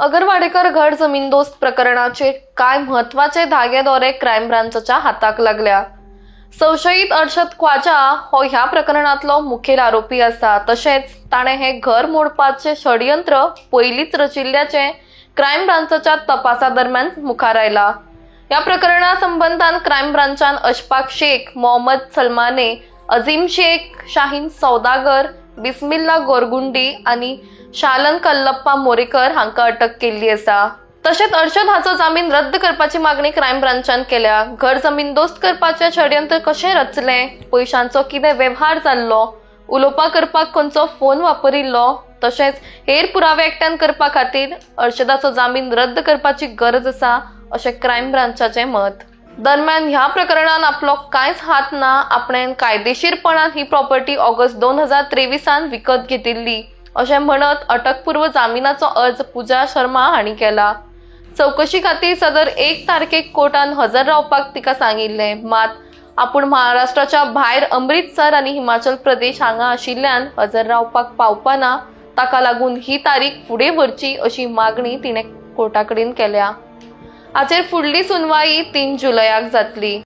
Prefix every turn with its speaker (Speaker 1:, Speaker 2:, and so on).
Speaker 1: अगरवाडेकर घर जमीनदोस्त प्रकरणाचे काय महत्वाचे धागेदोरे क्राईम ब्रांचच्या हाताक लागल्या। संशयित अर्शद ख्वाजा हो ह्या प्रकरणातलो मुखेल आरोपी असा। तसेच ताणे हे घर मोडपाचे षडयंत्र पयलीच रचिल्ल्याचे क्राईम ब्रांचच्या तपासा दरम्यान मुखार आयला। या प्रकरणा संबंधान क्राईम ब्रांचान अशफाक शेख, मोहम्मद सलमाने, अजीम शेख, शाहीन सौदागर, बिस्मिल्ला गोरगुंडी आणि शालन कल्लप्पा मोरेकर हांका अटक केल्ली असा। तसेच अर्शद हाचो जामीन रद्द करपाची मागणी क्राईम ब्रांचान केल्या। घर जमीनदोस्त करपाचे षडयंत्र कशें रचले, पैशांचो कितें व्यवहार जाल्लो, उलोवपा करपाक खंयचो फोन वापरिल्लो, तशेंच हेर पुरावे एकठाण करपा खातीर अर्शदाचो जामीन रद्द करपाची गरज आसा अशें क्राईम ब्रांचाचें मत। दरम्यान ह्या प्रकरणात आपलो कांयच हात ना। आपणें कायदेशीरपणान ही प्रॉपर्टी ऑगस्ट 2023 विकत घेतिल्ली अशें म्हणत अटकपूर्व जामिनाचो अर्ज पूजा शर्मा हांणी केला। चौकशी खातीर सदर 1 तारखेक कोर्टान हजर रावपाक तिका सांगिल्ले। मात आपूण महाराष्ट्राच्या भायर अमृतसर आनी हिमाचल प्रदेश हांगा आशिल्ल्यान हजर रावपाक पावपाना, ताका लागून ही तारीख फुडें व्हरची अशी मागणी तिणें कोर्टाकडेन केल्या। हाचेर फुडली सुनवाई 3 जुलयाक जातली।